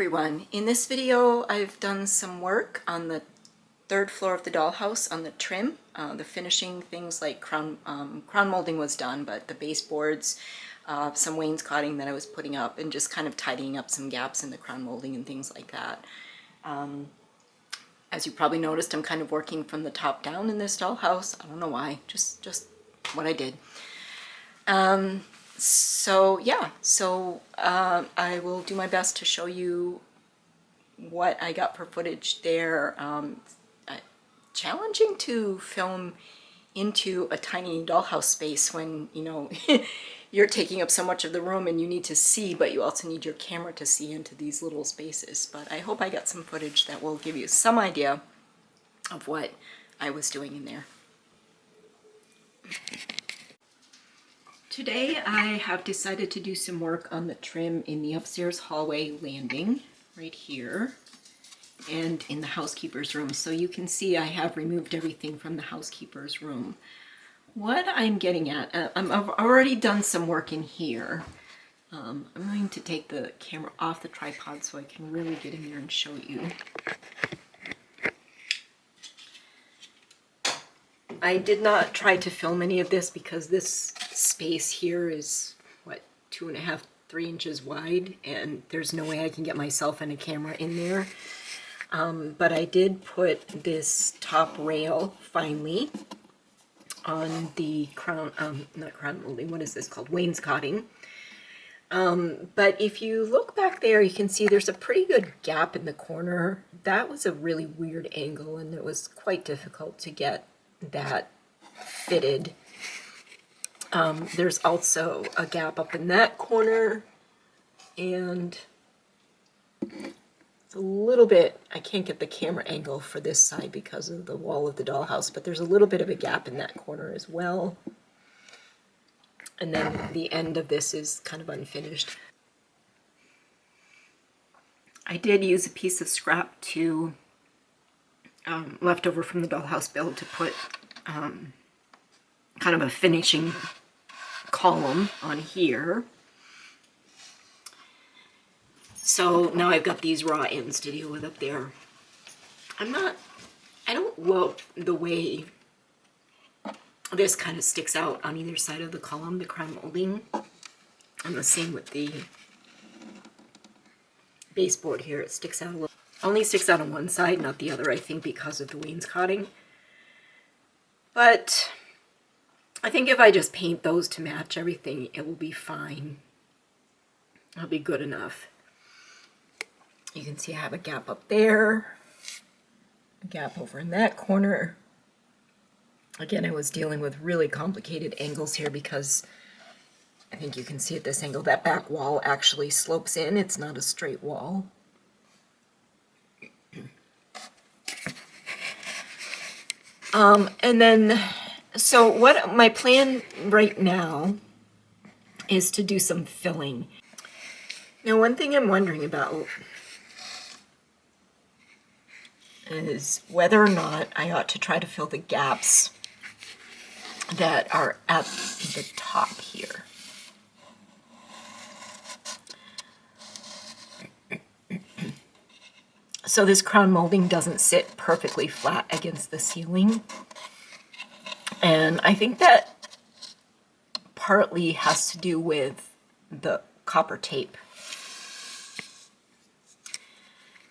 everyone. In this video I've done some work on the third floor of the dollhouse on the trim. The finishing things like crown molding was done, but the baseboards, some wainscoting that I was putting up, and just kind of tidying up some gaps in the crown molding and things like that. As you probably noticed, I'm kind of working from the top down in this dollhouse. I don't know why, just what I did. So yeah, I will do my best to show you what I got for footage there. Challenging to film into a tiny dollhouse space when, you know, you're taking up so much of the room and you need to see, but you also need your camera to see into these little spaces. But I hope I got some footage that will give you some idea of what I was doing in there. Today I have decided to do some work on the trim in the upstairs hallway landing right here and in the housekeeper's room. So you can see I have removed everything from the housekeeper's room. What I'm getting at, I've already done some work in here. I'm going to take the camera off the tripod so I can really get in there and show you. I did not try to film any of this because this space here is, what, 2.5, 3 inches wide, and there's no way I can get myself and a camera in there. But I did put this top rail, finally, on the crown, not crown molding, what is this called? Wainscoting. But if you look back there, you can see there's a pretty good gap in the corner. That was a really weird angle, and it was quite difficult to get that fitted. There's also a gap up in that corner, and it's a little bit, I can't get the camera angle for this side because of the wall of the dollhouse, but there's a little bit of a gap in that corner as well. And then the end of this is kind of unfinished. I did use a piece of scrap to left over from the dollhouse build to put kind of a finishing column on here. So now I've got these raw ends to deal with up there. I don't love the way this kind of sticks out on either side of the column, the crown molding. And the same with the baseboard here. It sticks out a little. Only sticks out on one side, not the other, I think, because of the wainscoting. But I think if I just paint those to match everything, it will be fine. It'll be good enough. You can see I have a gap up there, a gap over in that corner. Again, I was dealing with really complicated angles here because I think you can see at this angle that back wall actually slopes in. It's not a straight wall. And then, so what my plan right now is to do some filling. Now, one thing I'm wondering about is whether or not I ought to try to fill the gaps that are at the top here. So this crown molding doesn't sit perfectly flat against the ceiling. And I think that partly has to do with the copper tape.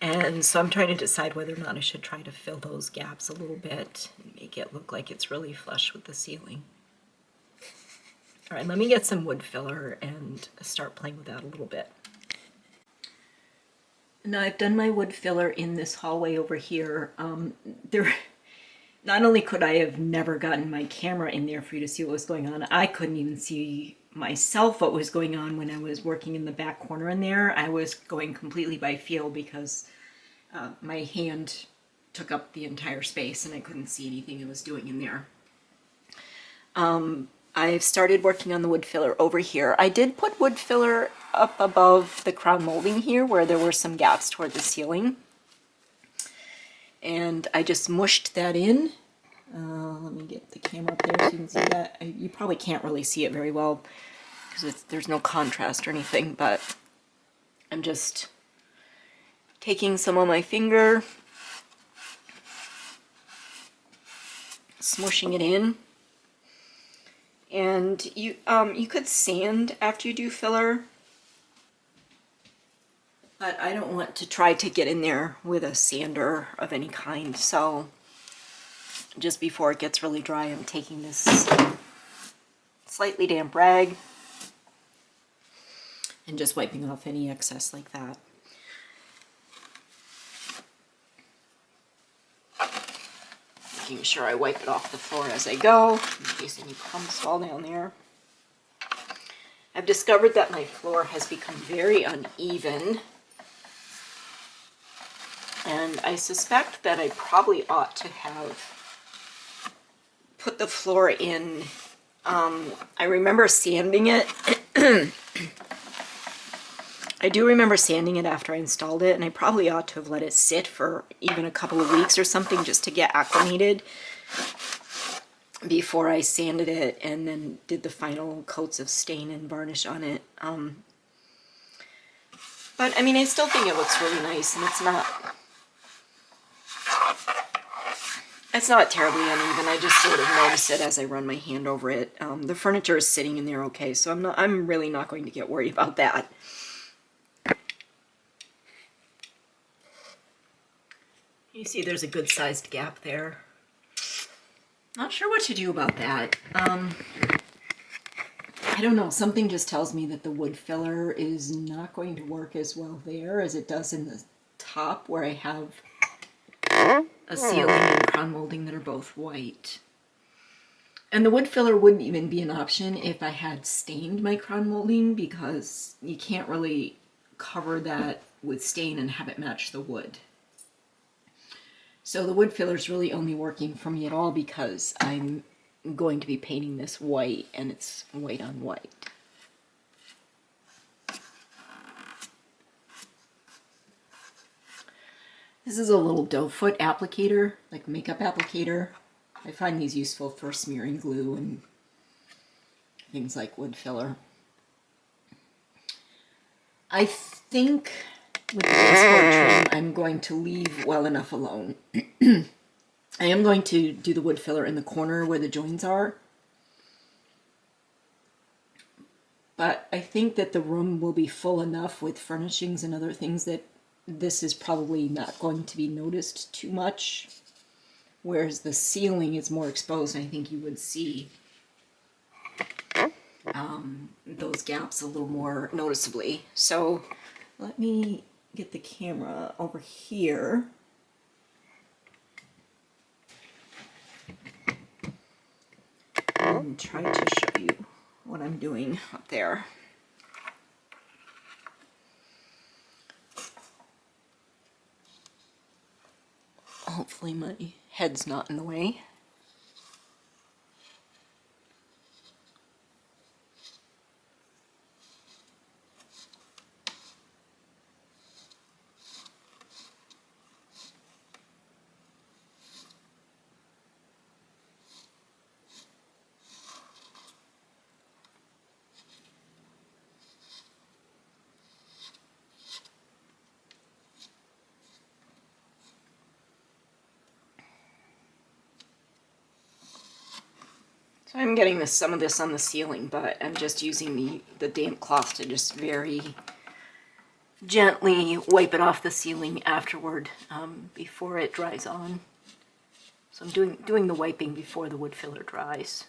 And so I'm trying to decide whether or not I should try to fill those gaps a little bit and make it look like it's really flush with the ceiling. All right, let me get some wood filler and start playing with that a little bit. Now I've done my wood filler in this hallway over here. Not only could I have never gotten my camera in there for you to see what was going on, I couldn't even see myself what was going on when I was working in the back corner in there. I was going completely by feel because my hand took up the entire space and I couldn't see anything I was doing in there. I've started working on the wood filler over here. I did put wood filler up above the crown molding here where there were some gaps toward the ceiling. And I just mushed that in. Let me get the camera up there so you can see that. You probably can't really see it very well because there's no contrast or anything, but I'm just taking some on my finger, smushing it in. And you could sand after you do filler, but I don't want to try to get in there with a sander of any kind, so just before it gets really dry, I'm taking this slightly damp rag and just wiping off any excess like that. Making sure I wipe it off the floor as I go, in case any crumbs fall down there. I've discovered that my floor has become very uneven, and I suspect that I probably ought to have put the floor in. I remember sanding it. I do remember sanding it after I installed it, and I probably ought to have let it sit for even a couple of weeks or something just to get acclimated before I sanded it and then did the final coats of stain and varnish on it. But I mean, I still think it looks really nice, and it's not terribly uneven. I just sort of notice it as I run my hand over it. The furniture is sitting in there okay, so I'm really not going to get worried about that. You see there's a good sized gap there. Not sure what to do about that. I don't know, something just tells me that the wood filler is not going to work as well there as it does in the top, where I have a ceiling and crown molding that are both white. And the wood filler wouldn't even be an option if I had stained my crown molding, because you can't really cover that with stain and have it match the wood. So the wood filler is really only working for me at all because I'm going to be painting this white, and it's white on white. This is a little doe foot applicator, like makeup applicator. I find these useful for smearing glue and things like wood filler. I think with the baseboard trim, I'm going to leave well enough alone. I am going to do the wood filler in the corner where the joins are. But I think that the room will be full enough with furnishings and other things that this is probably not going to be noticed too much. Whereas the ceiling is more exposed, and I think you would see those gaps a little more noticeably. So let me get the camera over here. And try to show you what I'm doing up there. Hopefully my head's not in the way. So I'm getting some of this on the ceiling, but I'm just using the damp cloth to just very gently wipe it off the ceiling afterward, before it dries on. So I'm doing the wiping before the wood filler dries.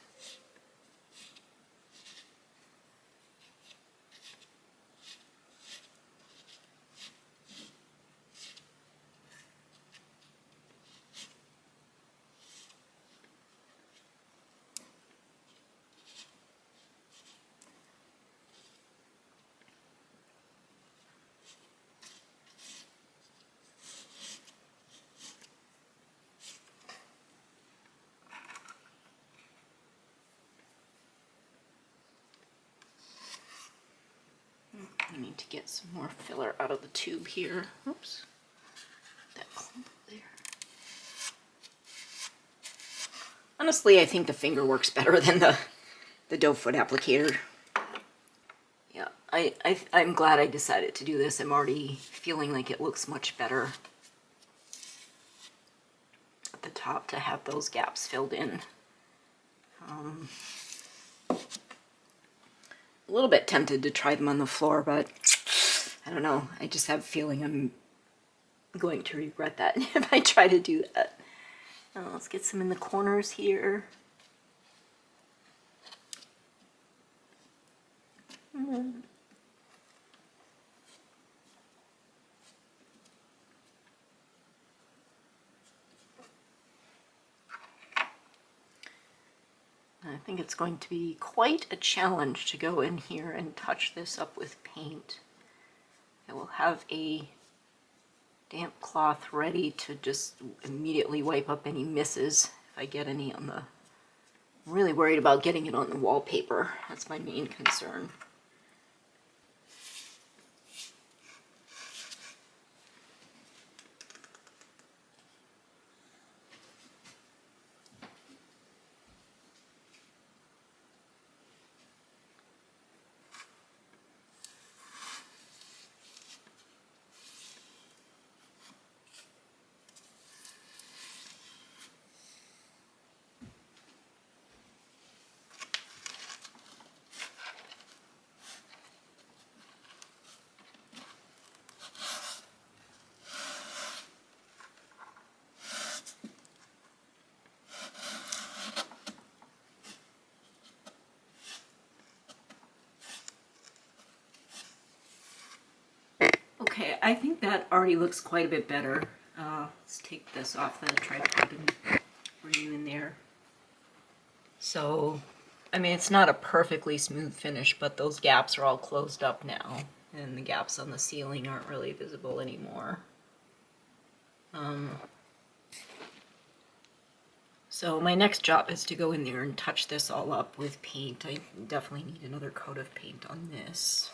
I need to get some more filler out of the tube here. Oops. That clump there. Honestly, I think the finger works better than the doe foot applicator. Yeah, I'm glad I decided to do this. I'm already feeling like it looks much better at the top to have those gaps filled in. A little bit tempted to try them on the floor, but I don't know. I just have a feeling I'm going to regret that if I try to do that. Let's get some in the corners here. I think it's going to be quite a challenge to go in here and touch this up with paint. I will have a damp cloth ready to just immediately wipe up any misses if I get any on the... I'm really worried about getting it on the wallpaper. That's my main concern. Okay, I think that already looks quite a bit better. Let's take this off the tripod and bring you in there. So, I mean, it's not a perfectly smooth finish, but those gaps are all closed up now, and the gaps on the ceiling aren't really visible anymore. So my next job is to go in there and touch this all up with paint. I definitely need another coat of paint on this.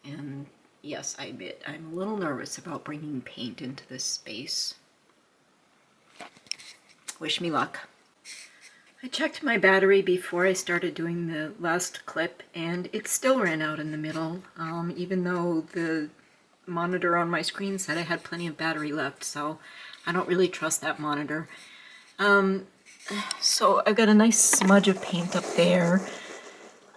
And yes, I admit, I'm a little nervous about bringing paint into this space. Wish me luck. I checked my battery before I started doing the last clip, and it still ran out in the middle, even though the monitor on my screen said I had plenty of battery left, so I don't really trust that monitor. So I've got a nice smudge of paint up there.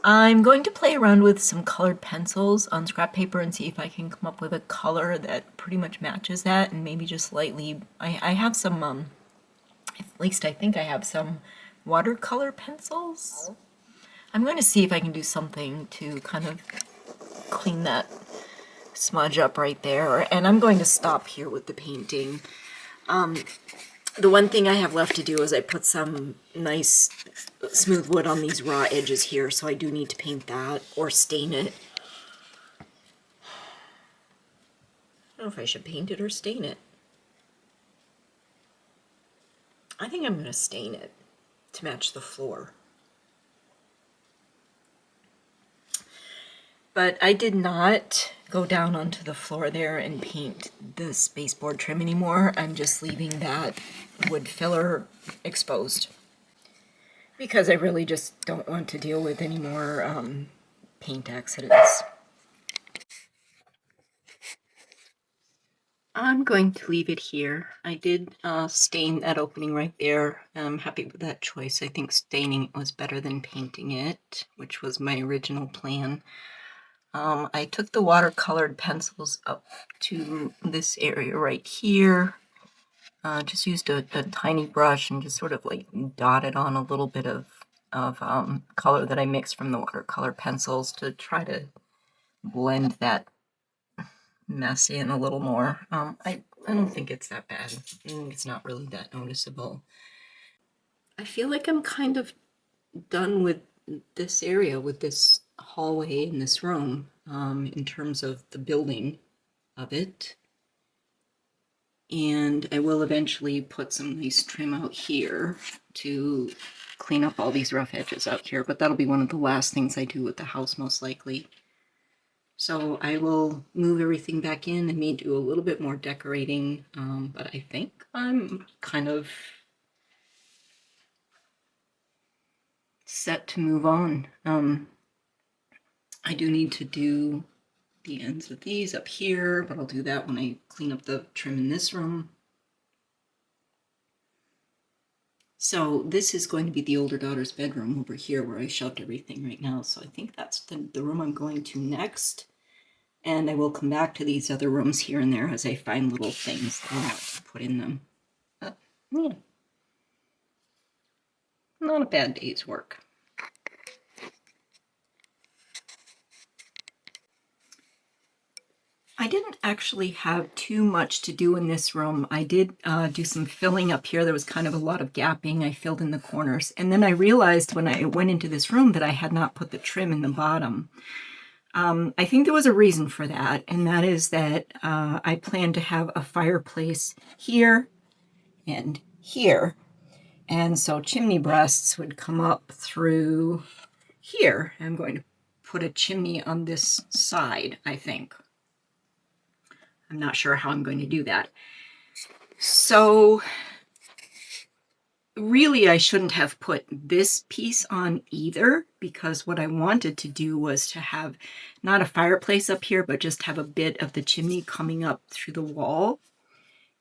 I'm going to play around with some colored pencils on scrap paper and see if I can come up with a color that pretty much matches that, and maybe just slightly... I have some, at least I think I have some watercolor pencils. I'm going to see if I can do something to kind of clean that smudge up right there, and I'm going to stop here with the painting. The one thing I have left to do is I put some nice smooth wood on these raw edges here, so I do need to paint that or stain it. I don't know if I should paint it or stain it. I think I'm going to stain it to match the floor. But I did not go down onto the floor there and paint the baseboard trim anymore. I'm just leaving that wood filler exposed because I really just don't want to deal with any more paint accidents. I'm going to leave it here. I did stain that opening right there. I'm happy with that choice. I think staining it was better than painting it, which was my original plan. I took the watercolored pencils up to this area right here. Just used a tiny brush and just sort of like dotted on a little bit of color that I mixed from the watercolor pencils to try to blend that mess in a little more. I don't think it's that bad. It's not really that noticeable. I feel like I'm kind of done with this area, with this hallway in this room, in terms of the building of it. And I will eventually put some nice trim out here to clean up all these rough edges out here, but that'll be one of the last things I do with the house most likely. So I will move everything back in and may do a little bit more decorating, but I think I'm kind of set to move on. I do need to do the ends of these up here, but I'll do that when I clean up the trim in this room. So this is going to be the older daughter's bedroom over here where I shoved everything right now. So I think that's the room I'm going to next. And I will come back to these other rooms here and there as I find little things that I want to put in them. Yeah. Not a bad day's work. I didn't actually have too much to do in this room. I did do some filling up here. There was kind of a lot of gapping. I filled in the corners. And then I realized when I went into this room that I had not put the trim in the bottom. I think there was a reason for that, and that is that I plan to have a fireplace here and here. And so chimney breasts would come up through here. I'm going to put a chimney on this side, I think. I'm not sure how I'm going to do that. So really, I shouldn't have put this piece on either, because what I wanted to do was to have not a fireplace up here, but just have a bit of the chimney coming up through the wall.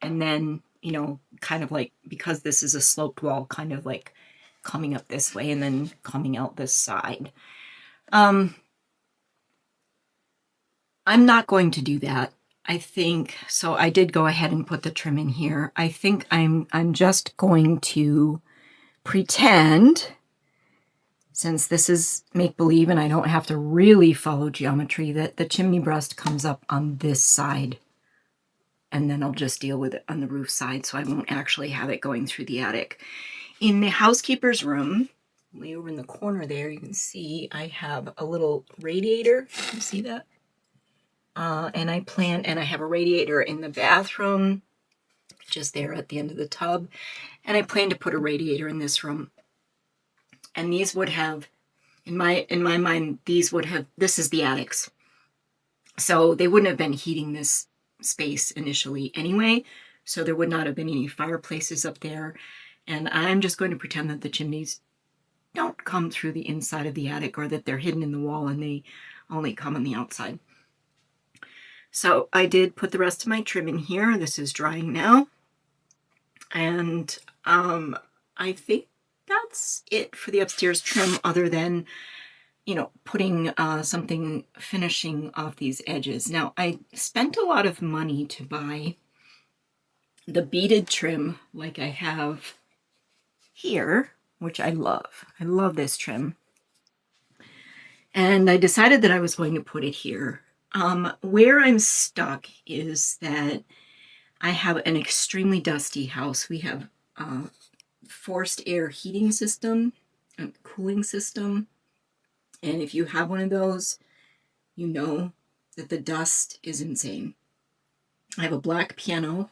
And then, you know, kind of like, because this is a sloped wall, kind of like coming up this way and then coming out this side. I'm not going to do that. I think, so I did go ahead and put the trim in here. I think I'm just going to pretend, since this is make-believe and I don't have to really follow geometry, that the chimney breast comes up on this side. And then I'll just deal with it on the roof side, so I won't actually have it going through the attic. In the housekeeper's room, way over in the corner there, you can see I have a little radiator. You see that? And I have a radiator in the bathroom, just there at the end of the tub. And I plan to put a radiator in this room. And these would have, in my mind, this is the attics. So they wouldn't have been heating this space initially anyway. So there would not have been any fireplaces up there. And I'm just going to pretend that the chimneys don't come through the inside of the attic, or that they're hidden in the wall and they only come on the outside. So I did put the rest of my trim in here. This is drying now. And I think that's it for the upstairs trim, other than, you know, putting something, finishing off these edges. Now, I spent a lot of money to buy the beaded trim like I have here, which I love. I love this trim. And I decided that I was going to put it here. Where I'm stuck is that I have an extremely dusty house. We have a forced air heating system, a cooling system. And if you have one of those, you know that the dust is insane. I have a black piano.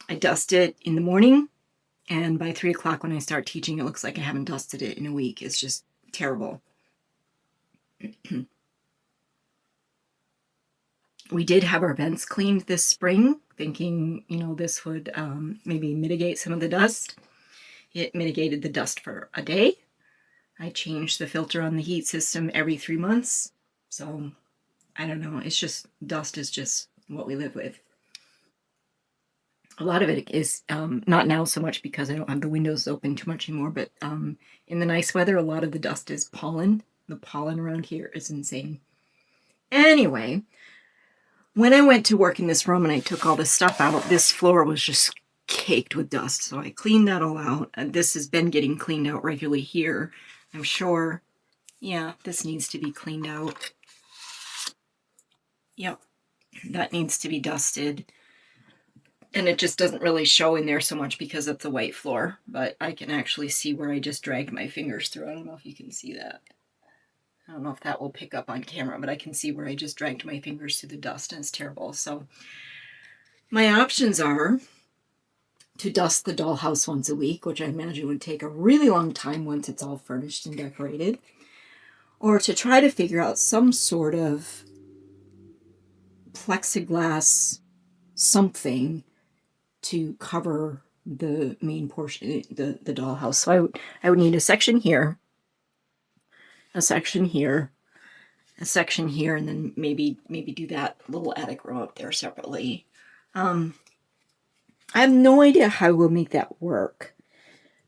I dust it in the morning, and by 3 o'clock when I start teaching, it looks like I haven't dusted it in a week. It's just terrible. We did have our vents cleaned this spring, thinking, you know, this would maybe mitigate some of the dust. It mitigated the dust for a day. I changed the filter on the heat system every 3 months. So, I don't know. It's just, dust is just what we live with. A lot of it is, not now so much because I don't have the windows open too much anymore, but in the nice weather, a lot of the dust is pollen. The pollen around here is insane. Anyway, when I went to work in this room and I took all this stuff out, this floor was just caked with dust. So I cleaned that all out. And this has been getting cleaned out regularly here. I'm sure, yeah, this needs to be cleaned out. Yep, that needs to be dusted. And it just doesn't really show in there so much because it's a white floor. But I can actually see where I just dragged my fingers through. I don't know if you can see that. I don't know if that will pick up on camera, but I can see where I just dragged my fingers through the dust, and it's terrible. So my options are to dust the dollhouse once a week, which I imagine would take a really long time once it's all furnished and decorated, or to try to figure out some sort of plexiglass something to cover the main portion, the dollhouse. So I would need a section here, a section here, a section here, and then maybe do that little attic room up there separately. I have no idea how we'll make that work.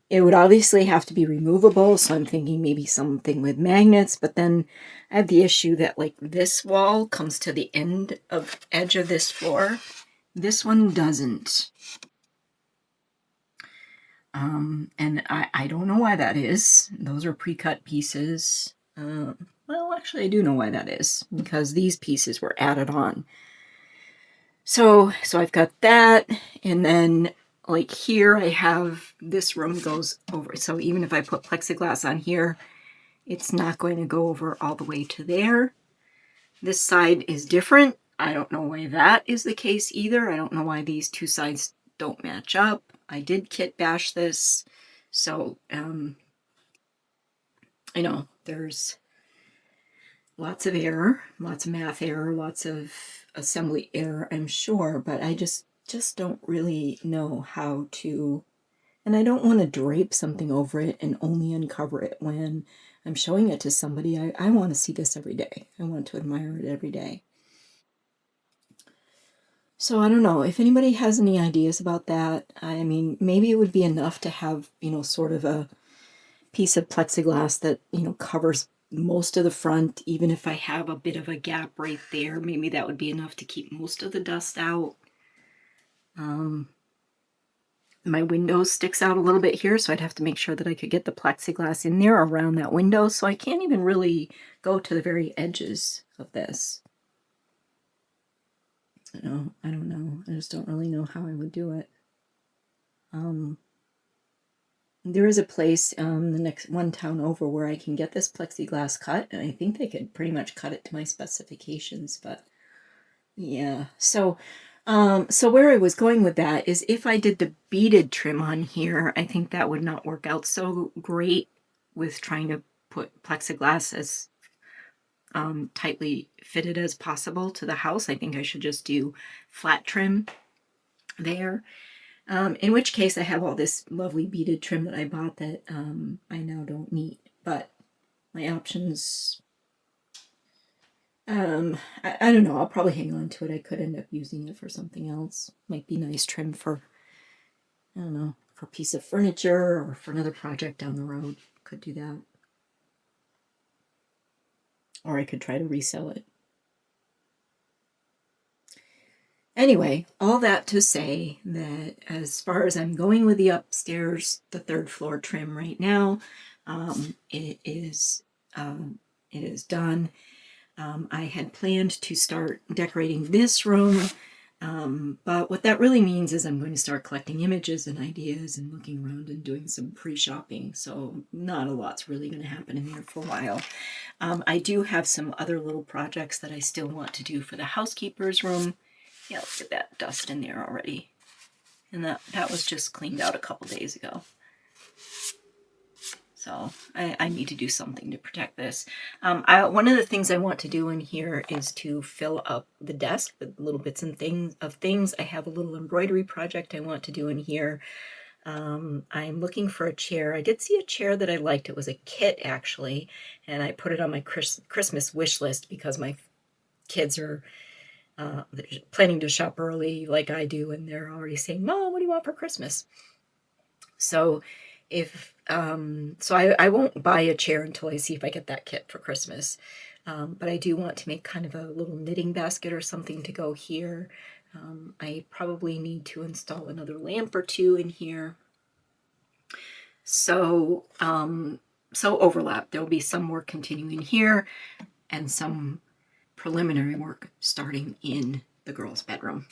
It would obviously have to be removable, so I'm thinking maybe something with magnets, but then I have the issue that like this wall comes to the edge of this floor. This one doesn't. And I don't know why that is. Those are pre-cut pieces. Well, actually I do know why that is, because these pieces were added on. So I've got that, and then like here I have this room goes over, so even if I put plexiglass on here, it's not going to go over all the way to there. This side is different. I don't know why that is the case either. I don't know why these two sides don't match up. I did kit bash this, so I know there's lots of error, lots of math error, lots of assembly error, I'm sure, but I just don't really know how to, and I don't want to drape something over it and only uncover it when I'm showing it to somebody. I want to see this every day. I want to admire it every day. So I don't know if anybody has any ideas about that. I mean, maybe it would be enough to have, sort of a piece of plexiglass that, covers most of the front. Even if I have a bit of a gap right there, maybe that would be enough to keep most of the dust out. My window sticks out a little bit here, so I'd have to make sure that I could get the plexiglass in there around that window, so I can't even really go to the very edges of this. I don't know. I just don't really know how I would do it. There is a place the next one town over where I can get this plexiglass cut, and I think they could pretty much cut it to my specifications, but yeah. So where I was going with that is if I did the beaded trim on here, I think that would not work out so great with trying to put plexiglass as tightly fitted as possible to the house. I think I should just do flat trim there. In which case I have all this lovely beaded trim that I bought that I now don't need. But my options, I don't know. I'll probably hang on to it. I could end up using it for something else. Might be nice trim for, I don't know, for a piece of furniture or for another project down the road. Could do that. Or I could try to resell it. Anyway, all that to say that as far as I'm going with the upstairs, the third floor trim right now, it is done. I had planned to start decorating this room, but what that really means is I'm going to start collecting images and ideas and looking around and doing some pre-shopping, so not a lot's really going to happen in there for a while. I do have some other little projects that I still want to do for the housekeeper's room. Yeah, look at that dust in there already. And that was just cleaned out a couple days ago. So I need to do something to protect this. One of the things I want to do in here is to fill up the desk with little bits and things. I have a little embroidery project I want to do in here. I'm looking for a chair. I did see a chair that I liked. It was a kit, actually, and I put it on my Christmas wish list because my kids are planning to shop early like I do, and they're already saying, Mom, what do you want for Christmas? So I won't buy a chair until I see if I get that kit for Christmas. But I do want to make kind of a little knitting basket or something to go here. I probably need to install another lamp or two in here. So overlap. There'll be some work continuing here and some preliminary work starting in the girls' bedroom.